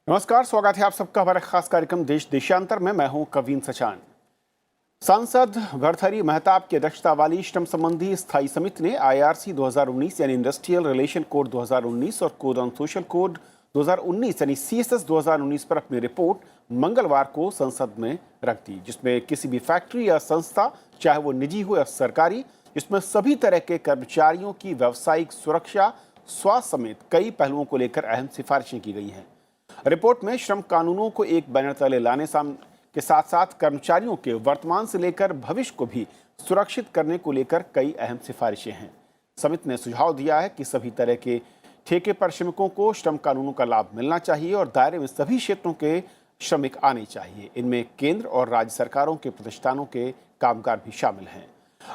नमस्कार, स्वागत है आप सबका हमारे खास कार्यक्रम देश देशांतर में। मैं हूं कवीन सचान। सांसद भर्तृहरि महताब की अध्यक्षता वाली श्रम संबंधी स्थायी समिति ने आईआरसी 2019 यानी इंडस्ट्रियल रिलेशन कोड 2019 और कोड ऑन सोशल कोड 2019 यानी सीएसएस 2019 पर अपनी रिपोर्ट मंगलवार को संसद में रख दी, जिसमें किसी भी फैक्ट्री या संस्था, चाहे वो निजी हो या सरकारी, इसमें सभी तरह के कर्मचारियों की व्यावसायिक सुरक्षा, स्वास्थ्य समेत कई पहलुओं को लेकर अहम सिफारिशें की गई हैं। रिपोर्ट में श्रम कानूनों को एक बैनर तले लाने के साथ साथ कर्मचारियों के वर्तमान से लेकर भविष्य को भी सुरक्षित करने को लेकर कई अहम सिफारिशें हैं। समिति ने सुझाव दिया है कि सभी तरह के ठेके पर श्रमिकों को श्रम कानूनों का लाभ मिलना चाहिए और दायरे में सभी क्षेत्रों के श्रमिक आने चाहिए। इनमें केंद्र और राज्य सरकारों के प्रतिष्ठानों के कामगार भी शामिल हैं।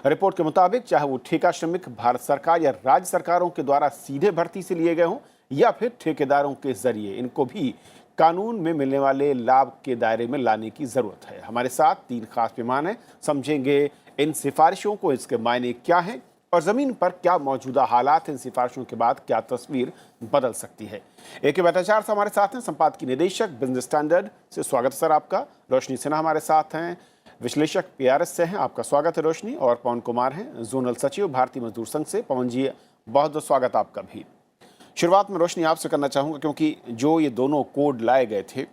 रिपोर्ट के मुताबिक चाहे वो ठेका श्रमिक भारत सरकार या राज्य सरकारों के द्वारा सीधे भर्ती से लिए गए हों या फिर ठेकेदारों के जरिए, इनको भी कानून में मिलने वाले लाभ के दायरे में लाने की जरूरत है। हमारे साथ तीन खास मेहमान हैं, समझेंगे इन सिफारिशों को, इसके मायने क्या हैं और जमीन पर क्या मौजूदा हालात, इन सिफारिशों के बाद क्या तस्वीर बदल सकती है। एक भट्टाचार्य से हमारे साथ हैं, संपादकीय निदेशक बिजनेस स्टैंडर्ड से, स्वागत सर आपका। रोशनी सिन्हा हमारे साथ हैं, विश्लेषक पीआरएस से हैं, आपका स्वागत है रोशनी। और पवन कुमार हैं, जोनल सचिव भारतीय मजदूर संघ से। पवन जी, बहुत बहुत स्वागत आपका भी। शुरुआत में रोशनी आपसे करना चाहूँगा, क्योंकि जो ये दोनों कोड लाए गए थे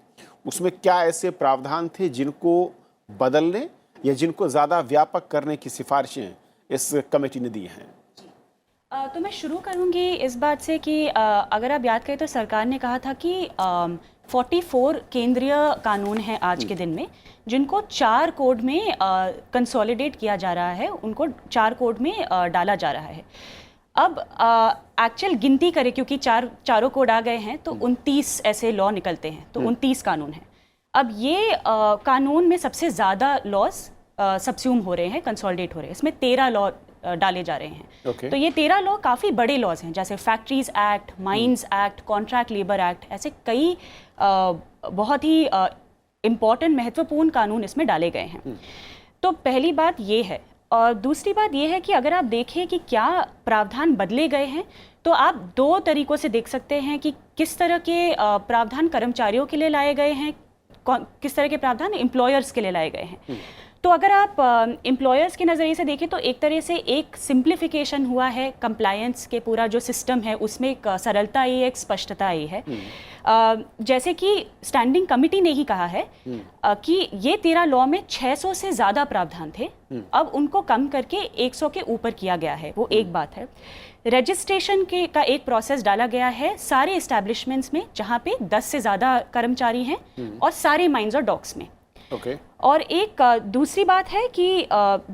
उसमें क्या ऐसे प्रावधान थे जिनको बदलने या जिनको ज़्यादा व्यापक करने की सिफारिशें इस कमेटी ने दी हैं? तो मैं शुरू करूंगी इस बात से कि अगर आप याद करें तो सरकार ने कहा था कि 44 केंद्रीय कानून हैं आज के दिन में, जिनको 4 कोड में कंसोलिडेट किया जा रहा है, उनको 4 कोड में डाला जा रहा है। अब एक्चुअल गिनती करें, क्योंकि चारों कोड आ गए हैं, तो 29 ऐसे लॉ निकलते हैं, तो 29 कानून हैं। अब ये कानून में सबसे ज़्यादा लॉज सबस्यूम हो रहे हैं, कंसोलिडेट हो रहे हैं। इसमें 13 लॉ डाले जा रहे हैं। तो ये 13 लॉ काफ़ी बड़े लॉज हैं, जैसे factories act, mines act, contract labour act, ऐसे कई बहुत ही इम्पॉर्टेंट महत्वपूर्ण कानून इसमें डाले गए हैं। तो पहली बात ये है। और दूसरी बात यह है कि अगर आप देखें कि क्या प्रावधान बदले गए हैं, तो आप 2 तरीकों से देख सकते हैं कि किस तरह के प्रावधान कर्मचारियों के लिए लाए गए हैं, किस तरह के प्रावधान एम्प्लॉयर्स के लिए लाए गए हैं। तो अगर आप एम्प्लॉयर्स के नज़रिए से देखें तो एक तरह से एक सिंप्लीफिकेशन हुआ है, कंप्लायंस के पूरा जो सिस्टम है उसमें एक सरलता आई है, एक स्पष्टता आई है। जैसे कि स्टैंडिंग कमिटी ने ही कहा है कि ये 13 लॉ में 600 से ज़्यादा प्रावधान थे, अब उनको कम करके 100 के ऊपर किया गया है। वो एक बात है। रजिस्ट्रेशन का एक प्रोसेस डाला गया है सारे इस्टेब्लिशमेंट्स में जहाँ पे 10 से ज़्यादा कर्मचारी हैं और सारे माइंस और डॉक्स में। और एक दूसरी बात है कि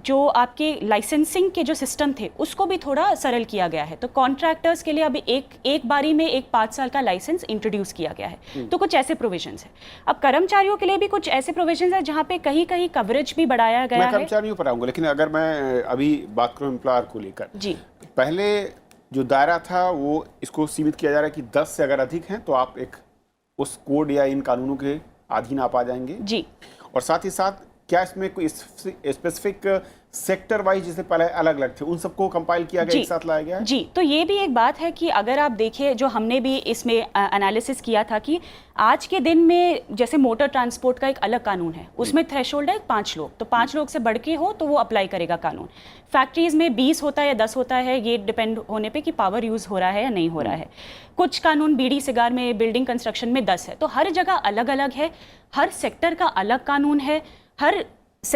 जो आपके लाइसेंसिंग के जो सिस्टम थे उसको भी थोड़ा सरल किया गया है। तो कॉन्ट्रैक्टर्स के लिए अभी एक बारी में एक 5 साल का लाइसेंस इंट्रोड्यूस किया गया है। तो कुछ ऐसे प्रोविजंस है। अब कर्मचारियों के लिए भी कुछ ऐसे प्रोविजंस है जहाँ पे कहीं कहीं कवरेज भी बढ़ाया गया है। मैं कर्मचारियों पर आऊँगा, लेकिन अगर मैं अभी बात करूँ एम्प्लॉयर को लेकर, जी, पहले जो दायरा था वो इसको सीमित किया जा रहा है कि 10 से अगर अधिक हैं तो आप एक उस कोड या इन कानूनों के अधीन आप आ जाएंगे जी। और साथ ही साथ क्या इसमें कोई स्पेसिफिक सेक्टर वाइज, जैसे पहले अलग अलग थे, उन सबको कंपाइल किया गया, एक साथ लाया गया जी। तो ये भी एक बात है कि अगर आप देखिए, जो हमने भी इसमें एनालिसिस किया था कि आज के दिन में जैसे मोटर ट्रांसपोर्ट का एक अलग कानून है, उसमें थ्रेशोल्ड है 5 लोग, तो 5 लोग से बढ़ के हो तो वो अप्लाई करेगा कानून। फैक्ट्रीज में 20 होता है या 10 होता है, ये डिपेंड होने पे कि पावर यूज़ हो रहा है या नहीं हो रहा है। कुछ कानून बीड़ी सिगार में, बिल्डिंग कंस्ट्रक्शन में 10 है। तो हर जगह अलग अलग है, हर सेक्टर का अलग कानून है। हर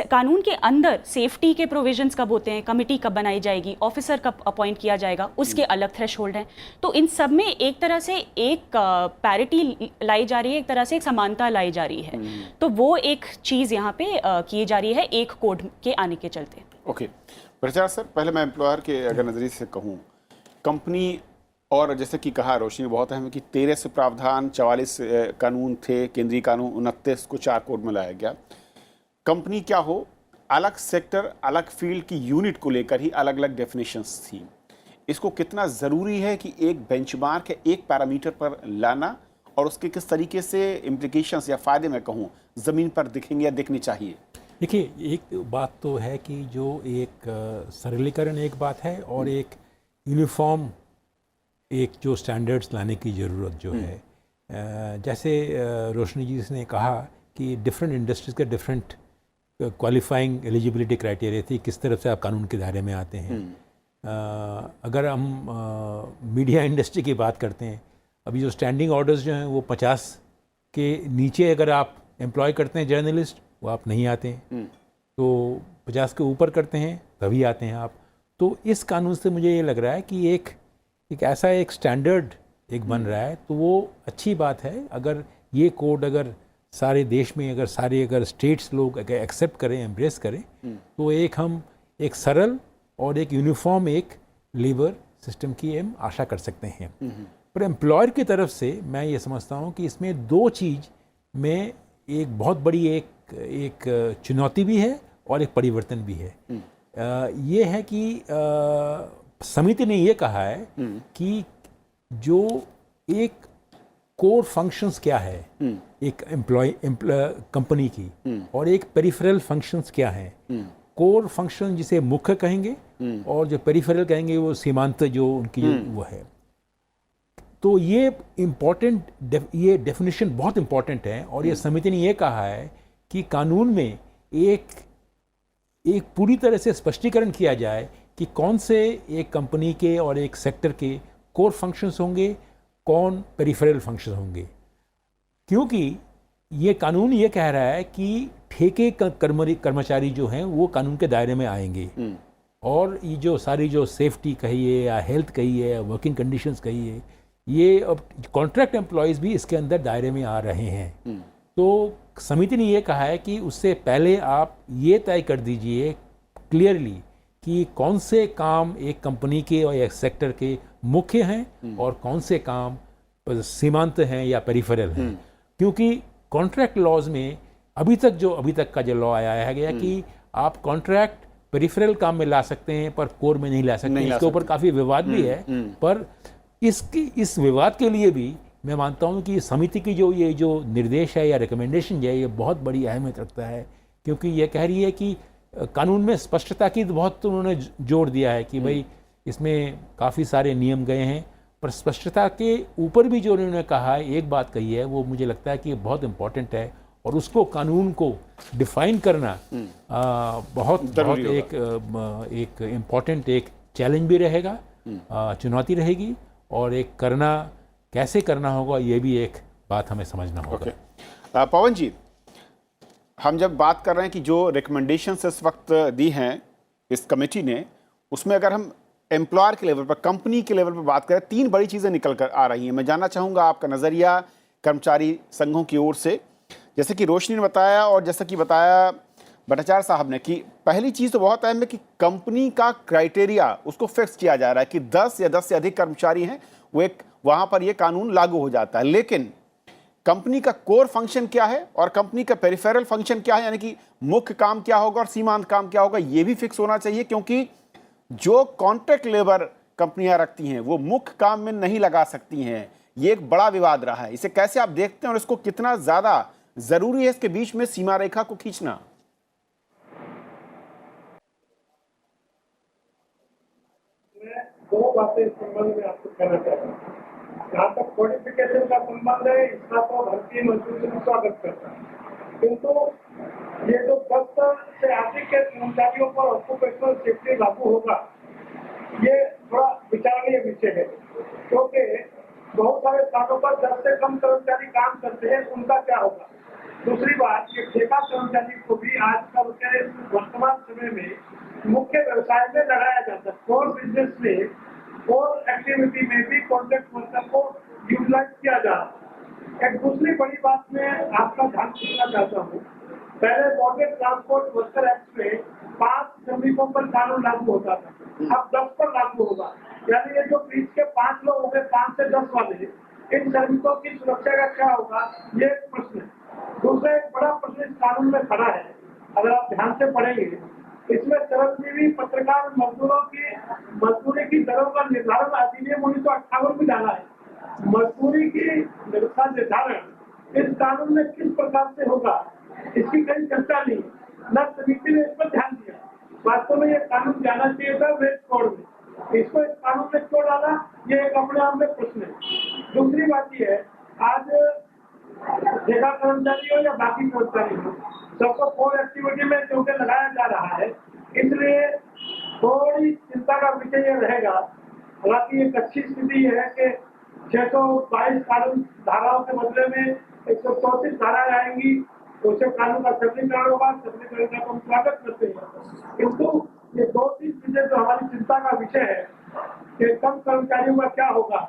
कानून के अंदर सेफ्टी के प्रोविजंस कब होते हैं, कमिटी कब बनाई जाएगी, ऑफिसर कब अपॉइंट किया जाएगा, उसके अलग थ्रेशोल्ड हैं। तो इन सब में एक तरह से एक पैरिटी लाई जा रही है, एक तरह से एक समानता लाई जा रही है। तो वो एक चीज़ यहाँ पे की जा रही है एक कोड के आने के चलते। ओके प्रचार सर, पहले मैं एम्प्लॉयर के अगर नज़रिए से कहूँ, कंपनी और जैसे कि कहा रोशनी बहुत अहम है कि 13 से प्रावधान, 44 कानून थे, केंद्रीय कानून 29 को 4 कोड में लाया गया। कंपनी क्या हो, अलग सेक्टर, अलग फील्ड की यूनिट को लेकर ही अलग अलग डेफिनेशंस थी। इसको कितना ज़रूरी है कि एक बेंचमार्क है, एक पैरामीटर पर लाना, और उसके किस तरीके से इम्प्लिकेशंस या फ़ायदे मैं कहूँ ज़मीन पर दिखेंगे या दिखने चाहिए? देखिए, एक बात तो है कि जो एक सरलीकरण एक बात है और एक यूनिफॉर्म एक जो स्टैंडर्ड्स लाने की ज़रूरत जो है, जैसे रोशनी जी ने कहा कि डिफरेंट इंडस्ट्रीज़ के डिफरेंट क्वालिफाइंग एलिजिबिलिटी क्राइटेरिया थी, किस तरह से आप कानून के दायरे में आते हैं। अगर हम मीडिया इंडस्ट्री की बात करते हैं, अभी जो स्टैंडिंग ऑर्डर्स जो हैं वो 50 के नीचे अगर आप एम्प्लॉय करते हैं जर्नलिस्ट, वो आप नहीं आते हैं। तो 50 के ऊपर करते हैं तभी आते हैं आप। तो इस कानून से मुझे ये लग रहा है कि एक ऐसा एक स्टैंडर्ड एक बन रहा है, तो वो अच्छी बात है। अगर ये कोड अगर सारे देश में अगर स्टेट्स लोग अगर एक्सेप्ट करें, एम्ब्रेस करें, तो हम एक सरल और एक यूनिफॉर्म एक लेबर सिस्टम की हम आशा कर सकते हैं। पर एम्प्लॉयर की तरफ से मैं ये समझता हूँ कि इसमें दो चीज़ में एक बहुत बड़ी एक चुनौती भी है और एक परिवर्तन भी है। ये है कि समिति ने ये कहा है कि जो एक कोर फंक्शंस क्या है एक कंपनी की, और एक पेरिफेरल फंक्शंस क्या है। कोर फंक्शन जिसे मुख्य कहेंगे और जो पेरिफेरल कहेंगे वो सीमांत जो उनकी वो है। तो ये ये डेफिनेशन बहुत इम्पोर्टेंट है, और ये समिति ने ये कहा है कि कानून में एक पूरी तरह से स्पष्टीकरण किया जाए कि कौन से एक कंपनी के और एक सेक्टर के कोर फंक्शंस होंगे, कौन पेरिफेरल फंक्शन होंगे। क्योंकि ये कानून ये कह रहा है कि ठेके कर्मचारी जो हैं वो कानून के दायरे में आएंगे, और ये जो सारी जो सेफ्टी कहिए या हेल्थ कहिए या वर्किंग कंडीशंस कहिए, ये अब कॉन्ट्रैक्ट एम्प्लॉयज़ भी इसके अंदर दायरे में आ रहे हैं। तो समिति ने ये कहा है कि उससे पहले आप ये तय कर दीजिए क्लियरली कि कौन से काम एक कंपनी के और एक सेक्टर के मुख्य हैं और कौन से काम सीमांत हैं या पेरिफेरल हैं। क्योंकि कॉन्ट्रैक्ट लॉज में अभी तक का जो लॉ आया है गया कि आप कॉन्ट्रैक्ट पेरिफेरल काम में ला सकते हैं पर कोर में नहीं ला सकते। इसके ऊपर काफ़ी विवाद भी है, पर इस विवाद के लिए भी मैं मानता हूं कि समिति की ये जो निर्देश है या रिकमेंडेशन है, ये बहुत बड़ी अहमियत रखता है। क्योंकि ये कह रही है कि कानून में स्पष्टता की बहुत उन्होंने जोर दिया है कि भाई इसमें काफ़ी सारे नियम गए हैं, पर स्पष्टता के ऊपर भी जो उन्होंने कहा है, एक बात कही है, वो मुझे लगता है कि बहुत इम्पॉर्टेंट है, और उसको कानून को डिफाइन करना बहुत एक इम्पॉर्टेंट एक चैलेंज भी रहेगा, चुनौती रहेगी, और कैसे करना होगा ये भी एक बात हमें समझना होगा। पवन जी, हम जब बात कर रहे हैं कि जो रिकमेंडेशंस इस वक्त दी हैं इस कमेटी ने, उसमें अगर हम एम्प्लॉयर के लेवल पर, कंपनी के लेवल पर बात करें, 3 बड़ी चीज़ें निकल कर आ रही हैं। मैं जानना चाहूँगा आपका नज़रिया कर्मचारी संघों की ओर से। जैसे कि रोशनी ने बताया और जैसा कि बताया भट्टाचार्य साहब ने, कि पहली चीज़ तो बहुत अहम है कि कंपनी का क्राइटेरिया उसको फिक्स किया जा रहा है कि 10 या 10 से अधिक कर्मचारी हैं, वहाँ पर ये कानून लागू हो जाता है। लेकिन कंपनी का कोर फंक्शन क्या है और कंपनी का पेरिफेरल फंक्शन क्या है, यानी कि मुख्य काम क्या होगा और सीमांत काम क्या होगा, ये भी फिक्स होना चाहिए। क्योंकि जो कॉन्ट्रैक्ट लेबर कंपनियां रखती हैं वो मुख्य काम में नहीं लगा सकती हैं। ये एक बड़ा विवाद रहा है। इसे कैसे आप देखते हैं और इसको कितना ज्यादा जरूरी है इसके बीच में सीमा रेखा को खींचना? मैं 2 बातें इस संबंध में आपको कहना चाहता हूँ। जहाँ तक कोडिफिकेशन का संबंध है, इसका तो भारतीय मजदूर संघ स्वागत करता है, किंतु ये जो 10 से अधिक के कर्मचारियों पर ऑक्यूपेशनल सेफ्टी लागू होगा, ये थोड़ा विचारणीय विषय है। क्योंकि बहुत सारे स्थानों पर 10 से कम कर्मचारी काम करते हैं, उनका क्या होगा। दूसरी बात, ये ठेका कर्मचारी को भी आजकल के वर्तमान समय में मुख्य व्यवसाय में लगाया जाता है। कोर बिजनेस में, कोर एक्टिविटी में भी कॉन्ट्रैक्ट वर्कर को यूटिलाइज किया जा रहा है। एक दूसरी बड़ी बात में आपका ध्यान खींचना चाहता हूँ। पहले मॉडर्न ट्रांसपोर्ट वर्कर एक्ट में 5 श्रमिकों पर कानून लागू होता था, अब 10 पर लागू होगा। यानी ये जो बीच के 5 लोग हो गए, 5 से 10 वाले, इन श्रमिकों की सुरक्षा का क्या होगा, ये एक प्रश्न है। दूसरा एक बड़ा प्रश्न इस कानून में खड़ा है, अगर आप ध्यान से पढ़ेंगे, इसमें श्रमजीवी पत्रकार मजदूरों की मजदूरी की दरों का निर्धारण अधिनियम 1958 में डाला है। मजदूरी की व्यवस्था निर्धारण इस कानून में किस प्रकार से होगा, इसकी कहीं चर्चा नहीं, न समिति ने इस पर ध्यान दिया। वास्तव में ये कानून जाना चाहिए था वेज कोड में, इसको इस कानून में क्यों डाला, ये एक अपने आप में प्रश्न है। दूसरी बात यह है, आज ठेका कर्मचारी हो या बाकी कर्मचारी हो, सबको कोर एक्टिविटी में क्योंकि लगाया जा रहा है, इसलिए थोड़ी चिंता का विषय ये रहेगा। हालांकि एक अच्छी स्थिति ये है कि 622 कानून धाराओं के बदले में 134 धाराएं आएंगी, तो उससे कानून का सबलीकरण होगा। सबलीकरण का हम स्वागत करते हैं, किंतु ये 2-3 चीजें जो हमारी चिंता का विषय है कि कम कर्मचारियों का क्या होगा।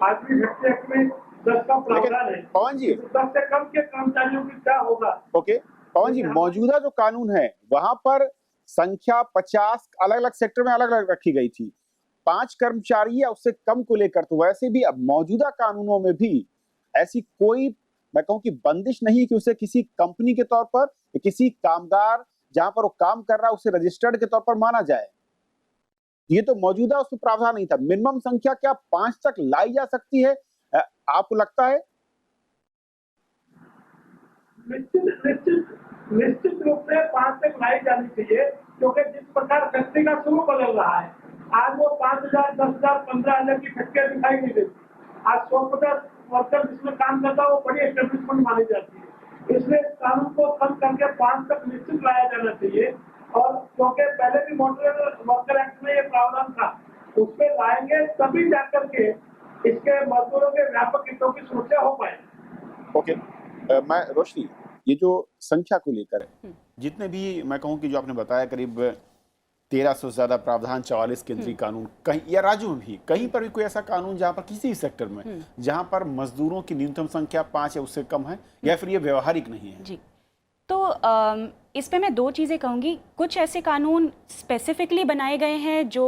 आज भी फैक्ट्री एक्ट में 10 का प्रावधान है, पवन जी, 10 से कम के कर्मचारियों की क्या होगा। ओके पवन जी, मौजूदा जो कानून है वहां पर संख्या 50 अलग अलग सेक्टर में अलग अलग रखी गई थी, 5 कर्मचारी या उससे कम को लेकर। तो वैसे भी अब मौजूदा कानूनों में भी ऐसी कोई, मैं कहूं कि बंदिश नहीं कि उसे किसी कंपनी के तौर पर या किसी कामगार जहां पर वो काम कर रहा है उसे रजिस्टर्ड के तौर पर माना जाए। ये तो मौजूदा उसमें प्रावधान नहीं था। मिनिमम संख्या क्या 5 तक लाई जा सकती है, आपको लगता है? निश्चित रूप से 5 तक लाई जानी चाहिए, क्योंकि जिस प्रकार फैक्ट्री का शुरू बदल रहा है, आज वो 5,000, 10,000, 15,000 की फैक्ट्रियां दिखाई नहीं देती। आज 150 वर्कर जिसमें काम करता है वो बड़ी एस्टेब्लिशमेंट मानी जाती है। इसलिए कानून को कम करके 5 तक निश्चित लाया जाना चाहिए। और क्योंकि पहले भी मोटर वर्कर एक्ट में ये प्रावधान था, उसमें लाएंगे तभी जाकर के इसके मजदूरों के व्यापक हितों की सुरक्षा हो पाए। ओके, मैं रोशनी, ये जो संख्या को लेकर है, जितने भी मैं कहूं कि जो आपने बताया करीब 1300 से ज्यादा प्रावधान, 44 केंद्रीय कानून, कहीं या राज्यों में भी कहीं पर भी कोई ऐसा कानून जहां पर किसी भी सेक्टर में जहां पर मजदूरों की न्यूनतम संख्या 5 या उससे कम है, या फिर ये व्यवहारिक नहीं है? जी, तो इस पे मैं 2 चीज़ें कहूँगी। कुछ ऐसे कानून स्पेसिफिकली बनाए गए हैं जो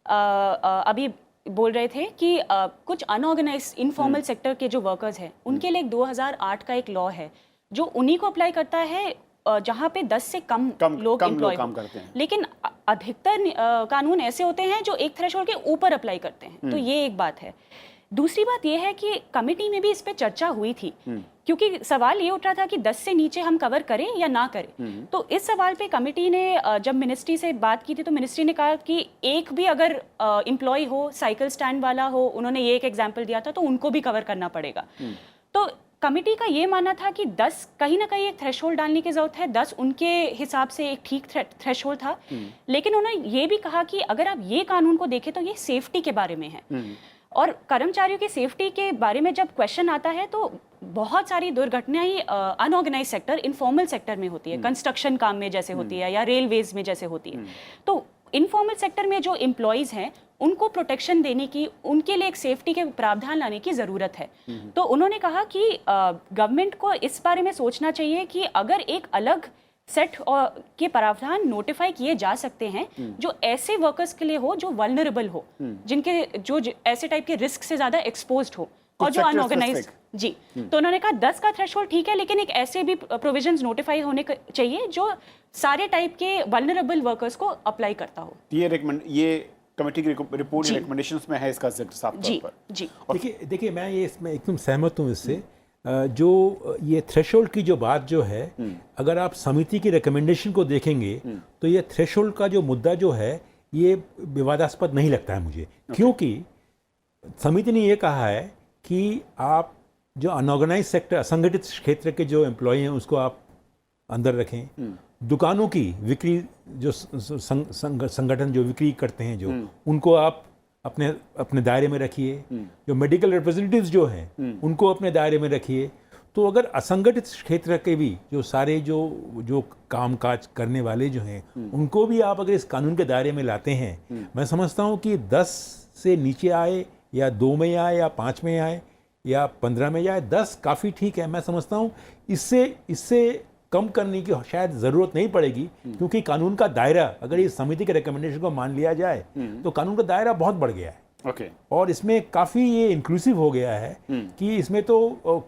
अभी बोल रहे थे कि कुछ अनऑर्गेनाइज इनफॉर्मल सेक्टर के जो वर्कर्स हैं उनके लिए 2008 का एक लॉ है जो उन्हीं को अप्लाई करता है जहाँ पे 10 से कम लोग एम्प्लॉय काम करते हैं। लेकिन अधिकतर कानून ऐसे होते हैं जो एक थ्रेशोल्ड के ऊपर अप्लाई करते हैं। तो ये एक बात है। दूसरी बात यह है कि कमेटी में भी इस पे चर्चा हुई थी, क्योंकि सवाल ये उठ रहा था कि 10 से नीचे हम कवर करें या ना करें। तो इस सवाल पे कमेटी ने जब मिनिस्ट्री से बात की थी तो मिनिस्ट्री ने कहा कि एक भी अगर एम्प्लॉय हो, साइकिल स्टैंड वाला हो, उन्होंने ये एक एग्जाम्पल दिया था, तो उनको भी कवर करना पड़ेगा। तो कमेटी का ये मानना था कि 10 कहीं ना कहीं एक थ्रेशोल्ड डालने की जरूरत है। 10 उनके हिसाब से एक ठीक थ्रेशोल्ड था। लेकिन उन्होंने ये भी कहा कि अगर आप ये कानून को देखें तो ये सेफ्टी के बारे में है, और कर्मचारियों की सेफ्टी के बारे में जब क्वेश्चन आता है तो बहुत सारी दुर्घटनाएं अनऑर्गेनाइज सेक्टर, इनफॉर्मल सेक्टर में होती है, कंस्ट्रक्शन काम में जैसे होती है या रेलवेज में जैसे होती है। तो इनफॉर्मल सेक्टर में जो एम्प्लॉयज़ हैं उनको प्रोटेक्शन देने की, उनके लिए एक सेफ्टी के प्रावधान लाने की ज़रूरत है। तो उन्होंने कहा कि गवर्नमेंट को इस बारे में सोचना चाहिए कि अगर एक अलग सेट के प्रावधान नोटिफाई किए जा सकते हैं जो ऐसे वर्कर्स के लिए हो जो वल्नरेबल हो, जिनके जो ऐसे टाइप के रिस्क से ज़्यादा एक्सपोज्ड हो और जो अनऑर्गेनाइज्ड। जी, तो उन्होंने कहा 10 का थ्रेशोल्ड ठीक है, लेकिन एक ऐसे भी प्रोविजंस नोटिफाई होने चाहिए जो सारे टाइप के वल्नरेबल वर्कर्स को अप्लाई करता हो। ये कमेटी की रिपोर्ट या रिकमेंडेशंस में है इसका जिक्र साफ तौर पर। जी, देखिए मैं ये इसमें एकदम सहमत हूँ इससे। जो ये थ्रेशोल्ड की जो बात जो है, अगर आप समिति की रिकमेंडेशन को देखेंगे तो ये थ्रेशोल्ड का जो मुद्दा जो है ये विवादास्पद नहीं लगता है मुझे, क्योंकि समिति ने ये कहा है कि आप जो अनऑर्गेनाइज सेक्टर, असंगठित क्षेत्र के जो एम्प्लॉय हैं उसको आप अंदर रखें। दुकानों की बिक्री, जो संगठन जो बिक्री करते हैं जो, उनको आप अपने दायरे में रखिए। जो मेडिकल रिप्रेजेंटेटिव्स जो हैं उनको अपने दायरे में रखिए। तो अगर असंगठित क्षेत्र के भी जो सारे जो कामकाज करने वाले जो हैं उनको भी आप अगर इस कानून के दायरे में लाते हैं, मैं समझता हूँ कि 10 से नीचे आए या 2 में आए या 5 में आए या 15 में जाए, 10 काफ़ी ठीक है। मैं समझता हूँ इससे कम करने की शायद ज़रूरत नहीं पड़ेगी, क्योंकि कानून का दायरा, अगर इस समिति के रिकमेंडेशन को मान लिया जाए तो कानून का दायरा बहुत बढ़ गया है। और इसमें काफ़ी ये इंक्लूसिव हो गया है कि इसमें तो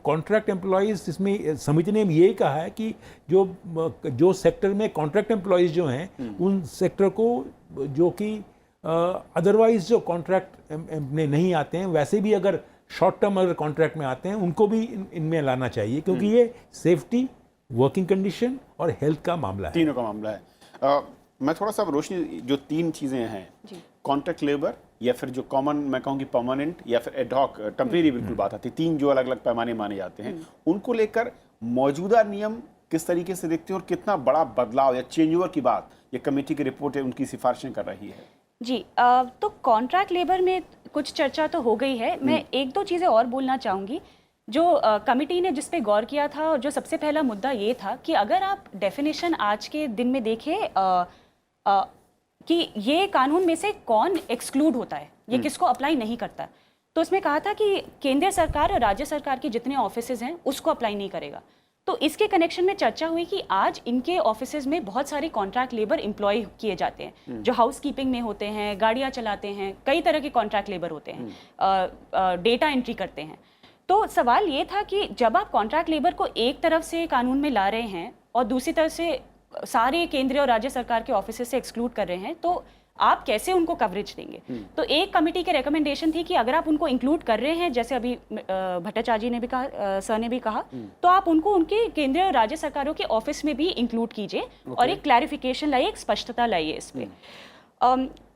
कॉन्ट्रैक्ट एम्प्लॉयज़, इसमें समिति ने ये कहा है कि जो सेक्टर में कॉन्ट्रैक्ट एम्प्लॉयज़ जो हैं उन सेक्टर को, जो कि अदरवाइज जो कॉन्ट्रैक्ट में नहीं आते हैं, वैसे भी अगर शॉर्ट टर्म अगर कॉन्ट्रैक्ट में आते हैं उनको भी इनमें लाना चाहिए, क्योंकि ये सेफ्टी, वर्किंग कंडीशन और हेल्थ का मामला है, तीनों का मामला है। मैं थोड़ा सा रोशनी, जो 3 चीज़ें हैं कॉन्ट्रैक्ट लेबर या फिर जो कॉमन मैं कहूँगी परमानेंट या फिर एडहॉक टेम्परेरी बिल्कुल बात आती है, तीन जो अलग अलग पैमाने माने जाते हैं, उनको लेकर मौजूदा नियम किस तरीके से देखते हैं और कितना बड़ा बदलाव या चेंज ओवर की बात ये कमेटी की रिपोर्ट है उनकी सिफारिशें कर रही है? जी तो कॉन्ट्रैक्ट लेबर में कुछ चर्चा तो हो गई है। मैं एक दो चीज़ें और बोलना चाहूँगी। जो कमिटी ने जिस पे गौर किया था और जो सबसे पहला मुद्दा ये था कि अगर आप डेफिनेशन आज के दिन में देखें कि ये कानून में से कौन एक्सक्लूड होता है, ये किसको अप्लाई नहीं करता, तो उसमें कहा था कि केंद्र सरकार और राज्य सरकार के जितने ऑफिसेज हैं उसको अप्लाई नहीं करेगा। तो इसके कनेक्शन में चर्चा हुई कि आज इनके ऑफिसेज में बहुत सारे कॉन्ट्रैक्ट लेबर एम्प्लॉय किए जाते हैं, जो हाउस कीपिंग में होते हैं, गाड़ियाँ चलाते हैं, कई तरह के कॉन्ट्रैक्ट लेबर होते हैं, डेटा एंट्री करते हैं। तो सवाल ये था कि जब आप कॉन्ट्रैक्ट लेबर को एक तरफ से कानून में ला रहे हैं और दूसरी तरफ से सारे केंद्रीय और राज्य सरकार के ऑफिस से एक्सक्लूड कर रहे हैं, तो आप कैसे उनको कवरेज देंगे? तो एक कमेटी की रिकमेंडेशन थी कि अगर आप उनको इंक्लूड कर रहे हैं, जैसे अभी भट्टाचार्य जी ने भी कहा, सर ने भी कहा, तो आप उनको उनके केंद्रीय और राज्य सरकारों के ऑफिस में भी इंक्लूड कीजिए और एक क्लैरिफिकेशन लाइए, एक स्पष्टता लाइए इस पे।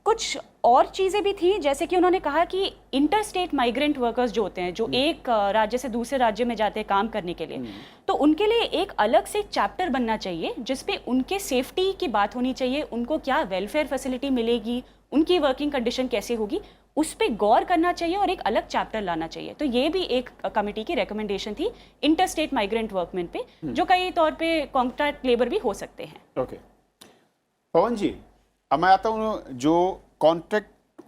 कुछ और चीज़ें भी थी, जैसे कि उन्होंने कहा कि इंटर स्टेट माइग्रेंट वर्कर्स जो होते हैं, जो एक राज्य से दूसरे राज्य में जाते हैं काम करने के लिए, तो उनके लिए एक अलग से चैप्टर बनना चाहिए जिसपे उनके सेफ्टी की बात होनी चाहिए, उनको क्या वेलफेयर फैसिलिटी मिलेगी, उनकी वर्किंग कंडीशन कैसे होगी, उस पर गौर करना चाहिए और एक अलग चैप्टर लाना चाहिए। तो ये भी एक कमेटी की रिकमेंडेशन थी इंटर स्टेट माइग्रेंट वर्कमेन पे, जो कई तौर पे कॉन्ट्रैक्ट लेबर भी हो सकते हैं। ओके पवन जी, अब मैं आता हूँ जो कॉन्ट्रैक्ट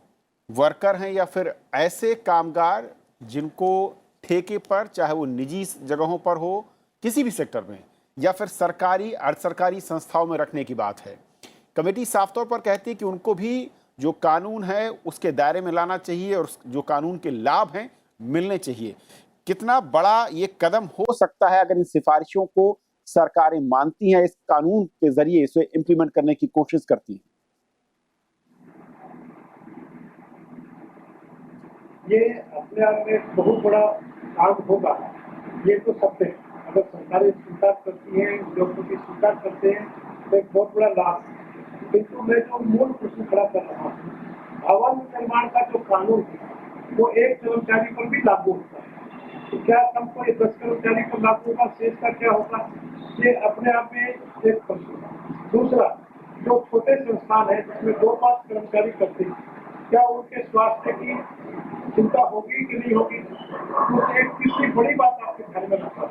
वर्कर हैं या फिर ऐसे कामगार जिनको ठेके पर, चाहे वो निजी जगहों पर हो, किसी भी सेक्टर में, या फिर सरकारी अर्ध सरकारी संस्थाओं में रखने की बात है। कमेटी साफ तौर पर कहती है कि उनको भी जो कानून है उसके दायरे में लाना चाहिए और जो कानून के लाभ हैं मिलने चाहिए। कितना बड़ा ये कदम हो सकता है अगर इन सिफारिशों को सरकारें मानती हैं, इस कानून के जरिए इसे इम्प्लीमेंट करने की कोशिश करती हैं? ये अपने आप में एक बहुत बड़ा काम होगा, ये तो सत्य है। अगर सरकारें स्वीकार करती हैं, उद्योगपति स्वीकार करते हैं, तो एक बहुत बड़ा लाभ है। किंतु मैं जो मूल प्रश्न खड़ा कर रहा हूँ, भवन निर्माण का जो कानून है वो एक कर्मचारी पर भी लागू होता है, तो क्या कम को 10 कर्मचारी पर लागू होगा, शेष का क्या होगा? ये अपने आप में एक प्रश्न है। दूसरा, जो छोटे संस्थान है जिसमें 2-5 कर्मचारी करते हैं, क्या उनके स्वास्थ्य की चिंता होगी कि नहीं होगी? तो एक तीसरी बड़ी बात आपके ध्यान में रखा,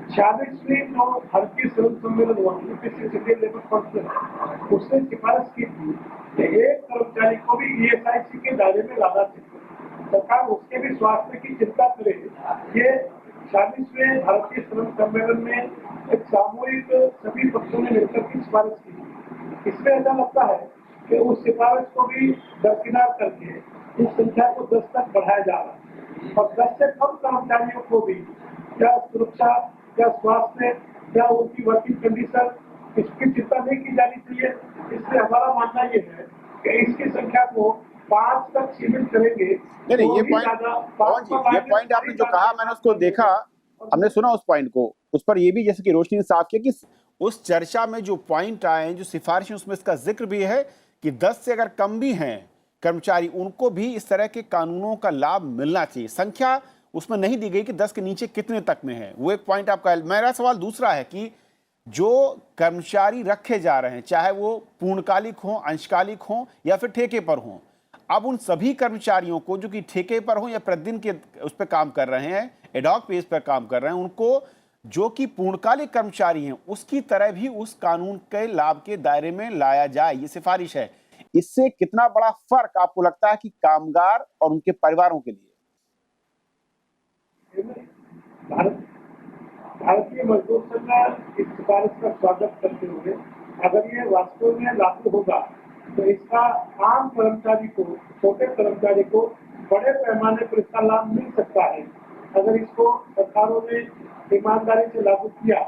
46वीं जो भारतीय श्रम सम्मेलन हुआ, इंडियन लेबर कॉन्फ्रेंस, उसने सिफारिश की थी कि एक कर्मचारी को भी ESIC के दायरे में लाना चाहिए, सरकार उसके भी स्वास्थ्य की चिंता करे। ये 46वें भारतीय श्रम सम्मेलन में एक सामूहिक सभी पक्षों ने मिलकर की सिफारिश की। इसमें ऐसा लगता है कि उस सिफारिश को भी दरकिनार करके इस संख्या को 10 तक बढ़ाया जा रहा है और 10 से कम कर्मचारियों को भी क्या सुरक्षा, क्या स्वास्थ्य, क्या उनकी वर्किंग कंडीशन, इसकी चिंता नहीं की जानी चाहिए। इसलिए हमारा मानना ये है कि इसकी संख्या को 5 तक सीमित करेंगे। नहीं, ये पॉइंट आपने जो कहा मैंने उसको देखा, हमने सुना उस पॉइंट को, उस पर ये भी जैसे कि रोशनी ने साफ किया कि उस चर्चा में जो पॉइंट आए हैं, जो सिफारिशें, उसमें इसका जिक्र भी है कि 10 से अगर कम भी हैं कर्मचारी, उनको भी इस तरह के कानूनों का लाभ मिलना चाहिए। संख्या उसमें नहीं दी गई कि 10 के नीचे कितने तक में है, वो एक पॉइंट आपका है। मेरा सवाल दूसरा है कि जो कर्मचारी रखे जा रहे हैं, चाहे वो पूर्णकालिक हों, अंशकालिक हों या फिर ठेके पर हों, अब उन सभी कर्मचारियों को जो कि ठेके पर हों या प्रतिदिन के उस पर काम कर रहे हैं, एडॉक बेस पर काम कर रहे हैं, उनको जो कि पूर्णकालिक कर्मचारी हैं उसकी तरह भी उस कानून के लाभ के दायरे में लाया जाए, ये सिफारिश है। इससे कितना बड़ा फर्क आपको लगता है कि कामगार और उनके परिवारों के लिए? भारतीय मजदूर संघ इस सिफारिश का स्वागत करते हुए, अगर ये वास्तव में लागू होगा तो इसका आम कर्मचारी को, छोटे कर्मचारी को बड़े पैमाने पर इसका लाभ मिल सकता है। अगर इसको सरकारों ने ईमानदारी से लागू किया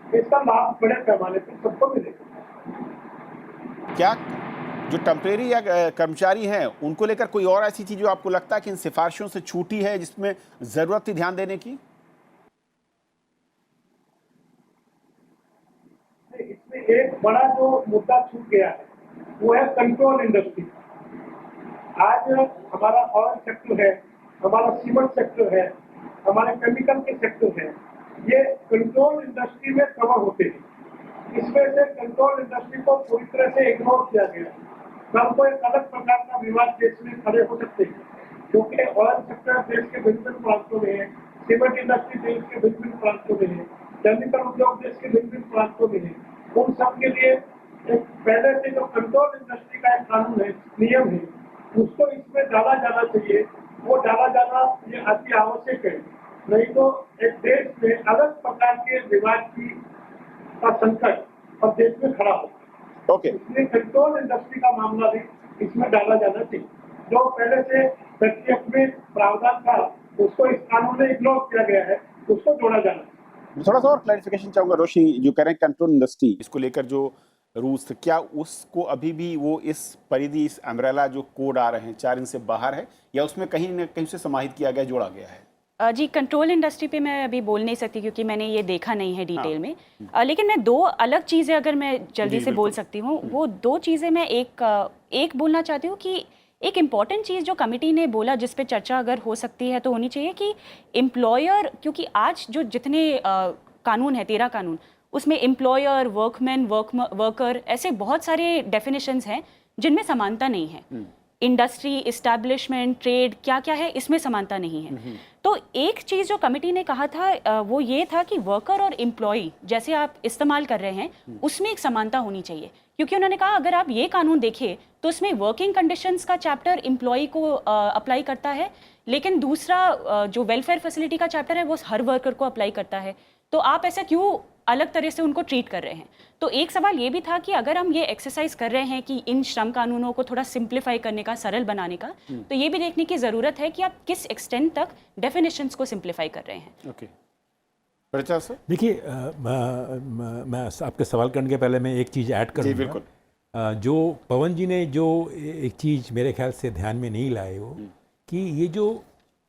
तो इसका लाभ बड़े पैमाने पर सबको मिलेगा। क्या जो टेम्परेरी या कर्मचारी हैं उनको लेकर कोई और ऐसी चीज जो आपको लगता है कि इन सिफारिशों से छूटी है, जिसमें जरूरत थी ध्यान देने की? इसमें एक बड़ा जो मुद्दा छूट गया है वो है कंट्रोल इंडस्ट्री। आज हमारा ऑयल सेक्टर है, हमारा सीमेंट सेक्टर है, हमारे केमिकल के सेक्टर है, ये कंट्रोल इंडस्ट्री में कवर होते हैं। इसमें से कंट्रोल इंडस्ट्री को पूरी तरह से इग्नोर किया गया। कल को एक अलग प्रकार का विवाद देश में खड़े हो सकते हैं, क्योंकि ऑयल सेक्टर देश के भिन्न प्रांतों में है, सीमेंट इंडस्ट्री देश के भिन्न प्रांतों में है, केमिकल उद्योग देश के भिन्न प्रांतों में है। उन सब के लिए एक पहले से जो कंट्रोल इंडस्ट्री का एक कानून है, नियम है, उसको इसमें डाला जाना चाहिए। वो डाला जाना ये अति आवश्यक है, नहीं तो एक देश में अलग प्रकार के विवाद का संकट और देश में खड़ा हो। ओके, इसलिए कंट्रोल इंडस्ट्री का मामला भी इसमें डाला जाना चाहिए। जो पहले से प्रत्यक्ष में प्रावधान था, उसको इस कानून में इग्नोर किया गया है, उसको जोड़ा जाना चाहिए। थोड़ा सा और क्लैरिफिकेशन चाहूंगा रोशनी, जो कह रहे हैं कंट्रोल इंडस्ट्री, इसको लेकर जो रूल्स, क्या उसको अभी भी वो इस परिधि, इस अम्ब्रेला जो कोड आ रहे हैं 4 इनसे बाहर है, या उसमें कहीं न कहीं से समाहित किया गया, जोड़ा गया है? जी, कंट्रोल इंडस्ट्री पे मैं अभी बोल नहीं सकती क्योंकि मैंने ये देखा नहीं है डिटेल में। लेकिन मैं 2 अलग चीज़ें अगर मैं जल्दी से बोल सकती हूँ, वो 2 चीज़ें मैं एक बोलना चाहती हूँ कि एक इम्पॉर्टेंट चीज़ जो कमिटी ने बोला, जिस पे चर्चा अगर हो सकती है तो होनी चाहिए कि एम्प्लॉयर, क्योंकि आज जो जितने कानून है, 13 कानून, उसमें एम्प्लॉयर, वर्कमैन, वर्कर, ऐसे बहुत सारे डेफिनेशंस हैं जिनमें समानता नहीं है। इंडस्ट्री, इस्टेब्लिशमेंट, ट्रेड, क्या क्या है, इसमें समानता नहीं है। तो एक चीज़ जो कमिटी ने कहा था वो ये था कि वर्कर और एम्प्लॉय जैसे आप इस्तेमाल कर रहे हैं, उसमें एक समानता होनी चाहिए। क्योंकि उन्होंने कहा अगर आप ये कानून देखें तो उसमें वर्किंग कंडीशंस का चैप्टर एम्प्लॉय को अप्लाई करता है, लेकिन दूसरा जो वेलफेयर फैसिलिटी का चैप्टर है वो हर वर्कर को अप्लाई करता है। तो आप ऐसा क्यों अलग तरह से उनको ट्रीट कर रहे हैं? तो एक सवाल ये भी था कि अगर हम ये एक्सरसाइज कर रहे हैं कि इन श्रम कानूनों को थोड़ा सिंप्लीफाई करने का, सरल बनाने का, तो ये भी देखने की ज़रूरत है कि आप किस एक्सटेंट तक डेफिनेशंस को सिंप्लीफाई कर रहे हैं। ओके, प्रचार सर। देखिए, मैं आपके सवाल करने के पहले मैं एक चीज़ ऐड करूँगा। बिल्कुल। जो पवन जी ने जो एक चीज़ मेरे ख्याल से ध्यान में नहीं लाए हो, कि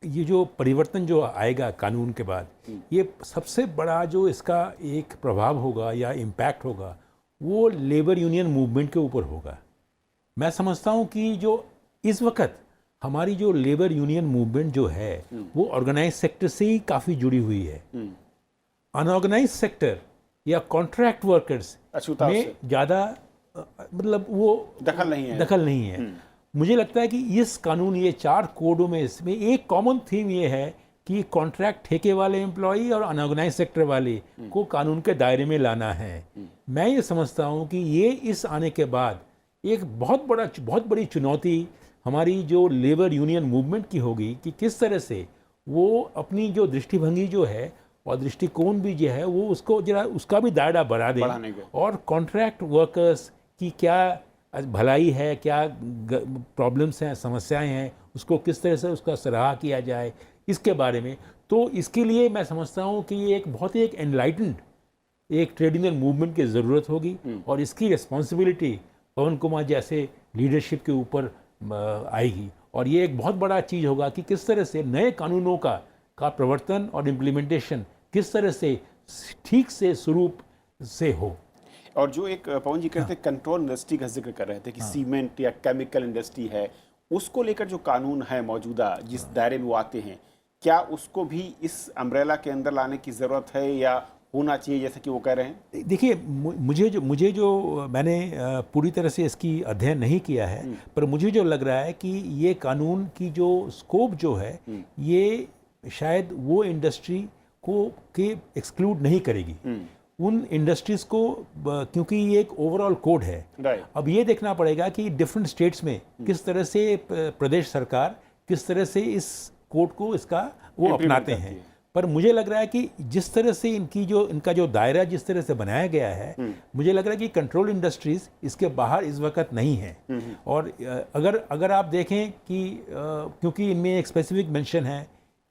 ये जो परिवर्तन जो आएगा कानून के बाद, ये सबसे बड़ा जो इसका एक प्रभाव होगा या इम्पैक्ट होगा, वो लेबर यूनियन मूवमेंट के ऊपर होगा। मैं समझता हूँ कि जो इस वक्त हमारी जो लेबर यूनियन मूवमेंट जो है, वो ऑर्गेनाइज सेक्टर से ही काफ़ी जुड़ी हुई है। अनऑर्गेनाइज सेक्टर या कॉन्ट्रैक्ट वर्कर्स में ज़्यादा मतलब वो दखल नहीं है। मुझे लगता है कि इस कानून, ये 4 कोडों में, इसमें एक कॉमन थीम ये है कि कॉन्ट्रैक्ट ठेके वाले एम्प्लॉई और अनऑर्गेनाइज सेक्टर वाले को कानून के दायरे में लाना है। मैं ये समझता हूँ कि ये इस आने के बाद एक बहुत बड़ी चुनौती हमारी जो लेबर यूनियन मूवमेंट की होगी, कि किस तरह से वो अपनी जो दृष्टिभंगी जो है और दृष्टिकोण भी जो है, वो उसको जरा उसका भी दायरा बढ़ा दे, और कॉन्ट्रैक्ट वर्कर्स की क्या भलाई है, क्या प्रॉब्लम्स हैं, समस्याएं हैं, उसको किस तरह से उसका सराहा किया जाए, इसके बारे में। तो इसके लिए मैं समझता हूँ कि ये एक बहुत ही एक एनलाइटेंड एक ट्रेड यूनियन मूवमेंट की ज़रूरत होगी, और इसकी रिस्पॉन्सिबिलिटी पवन कुमार जैसे लीडरशिप के ऊपर आएगी। और ये एक बहुत बड़ा चीज़ होगा कि किस तरह से नए कानूनों का प्रवर्तन और इम्प्लीमेंटेशन किस तरह से ठीक से स्वरूप से हो। और जो एक पवन जी कहते हैं कंट्रोल इंडस्ट्री का जिक्र कर रहे थे कि सीमेंट या केमिकल इंडस्ट्री है, उसको लेकर जो कानून है मौजूदा, जिस दायरे में वो आते हैं, क्या उसको भी इस अम्ब्रेला के अंदर लाने की ज़रूरत है या होना चाहिए, जैसे कि वो कह रहे हैं? देखिए, मुझे जो मैंने पूरी तरह से इसकी अध्ययन नहीं किया है, पर मुझे जो लग रहा है कि ये कानून की जो स्कोप जो है, ये शायद वो इंडस्ट्री को के एक्सक्लूड नहीं करेगी, उन इंडस्ट्रीज़ को, क्योंकि ये एक ओवरऑल कोड है। अब ये देखना पड़ेगा कि डिफरेंट स्टेट्स में किस तरह से प्रदेश सरकार किस तरह से इस कोड को वो अपनाते हैं। पर मुझे लग रहा है कि जिस तरह से इनका जो दायरा जिस तरह से बनाया गया है, मुझे लग रहा है कि कंट्रोल इंडस्ट्रीज इसके बाहर इस वक्त नहीं है। और अगर आप देखें कि क्योंकि इनमें एक स्पेसिफिक मेंशन है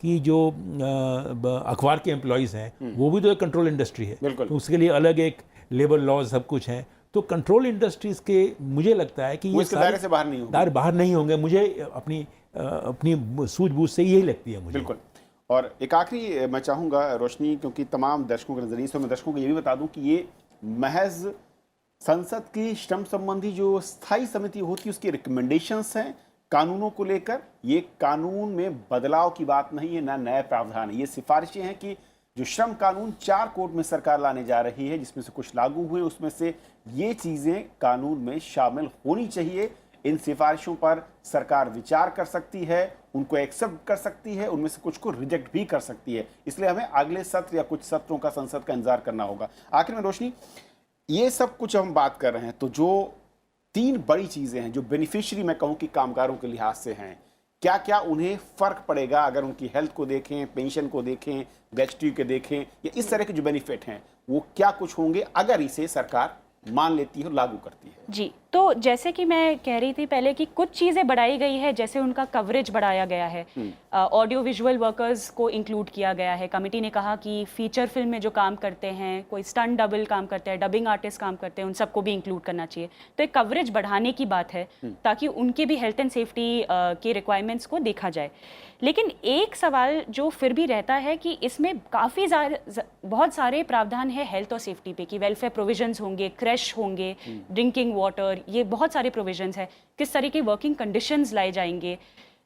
कि जो अखबार के एम्प्लॉयज़ हैं, वो भी तो एक कंट्रोल इंडस्ट्री है, तो उसके लिए अलग एक लेबर लॉज सब कुछ है। तो कंट्रोल इंडस्ट्रीज के मुझे लगता है कि ये दायरे से बाहर नहीं होंगे। मुझे अपनी सूझबूझ से यही लगती है मुझे। बिल्कुल। और एक आखिरी मैं चाहूँगा रोशनी, क्योंकि तमाम दर्शकों के नजरिए से मैं दर्शकों को ये भी बता दूं कि ये महज संसद की श्रम संबंधी जो स्थायी समिति होती है उसकी रिकमेंडेशंस हैं, कानूनों को लेकर ये कानून में बदलाव की बात नहीं है, ना नए प्रावधान है। ये सिफारिशें हैं कि जो श्रम कानून 4 कोड में सरकार लाने जा रही है, जिसमें से कुछ लागू हुए, उसमें से ये चीजें कानून में शामिल होनी चाहिए। इन सिफारिशों पर सरकार विचार कर सकती है, उनको एक्सेप्ट कर सकती है, उनमें से कुछ को रिजेक्ट भी कर सकती है। इसलिए हमें अगले सत्र या कुछ सत्रों का संसद का इंतजार करना होगा। आखिर में रोशनी, ये सब कुछ हम बात कर रहे हैं, तो जो 3 बड़ी चीजें हैं जो बेनिफिशियरी मैं कहूं कि कामगारों के लिहाज से हैं, क्या क्या उन्हें फर्क पड़ेगा अगर उनकी हेल्थ को देखें, पेंशन को देखें, ग्रेच्युटी के देखें, या इस तरह के जो बेनिफिट हैं वो क्या कुछ होंगे अगर इसे सरकार मान लेती है और लागू करती है? जी, तो जैसे कि मैं कह रही थी पहले कि कुछ चीज़ें बढ़ाई गई है, जैसे उनका कवरेज बढ़ाया गया है, ऑडियो विजुअल वर्कर्स को इंक्लूड किया गया है। कमिटी ने कहा कि फीचर फिल्म में जो काम करते हैं, कोई स्टंट डबल काम करते हैं, डबिंग आर्टिस्ट काम करते हैं, उन सबको भी इंक्लूड करना चाहिए। तो एक कवरेज बढ़ाने की बात है ताकि उनके भी हेल्थ एंड सेफ्टी के रिक्वायरमेंट्स को देखा जाए। लेकिन एक सवाल जो फिर भी रहता है कि इसमें काफ़ी बहुत सारे प्रावधान है हेल्थ और सेफ्टी पे, कि वेलफेयर प्रोविजंस होंगे, क्रैश होंगे, ड्रिंकिंग वाटर, ये बहुत सारे प्रोविजंस है, किस तरह की वर्किंग कंडीशंस लाए जाएंगे।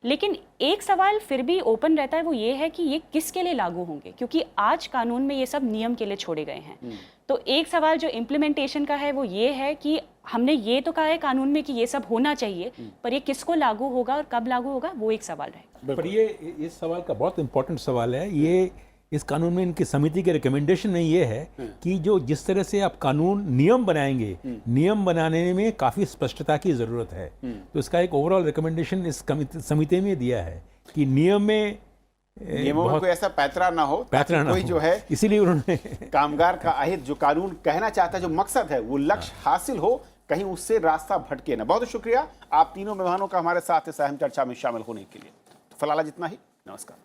लेकिन एक सवाल फिर भी ओपन रहता है, वो ये है कि ये किसके लिए लागू होंगे, क्योंकि आज कानून में ये सब नियम के लिए छोड़े गए हैं। तो एक सवाल जो इम्प्लीमेंटेशन का है वो ये है कि हमने ये तो कहा है कानून में कि ये सब होना चाहिए, पर ये किसको लागू होगा और कब लागू होगा, वो एक सवाल रहेगा। पर ये इस सवाल का बहुत इंपॉर्टेंट सवाल है। ये इस कानून में इनकी समिति के रिकमेंडेशन में ये है कि जो जिस तरह से आप कानून नियम बनाएंगे, नियम बनाने में काफ़ी स्पष्टता की ज़रूरत है। तो इसका एक ओवरऑल रिकमेंडेशन इस समिति में दिया है कि नियमों में कोई ऐसा पैतरा ना हो, कोई जो है, इसीलिए उन्होंने कामगार का अहित जो कानून कहना चाहता है, जो मकसद है, वो लक्ष्य हासिल हो, कहीं उससे रास्ता भटके ना। बहुत शुक्रिया आप तीनों मेहमानों का हमारे साथ इस अहम चर्चा में शामिल होने के लिए। तो फिलहाल इतना ही, नमस्कार।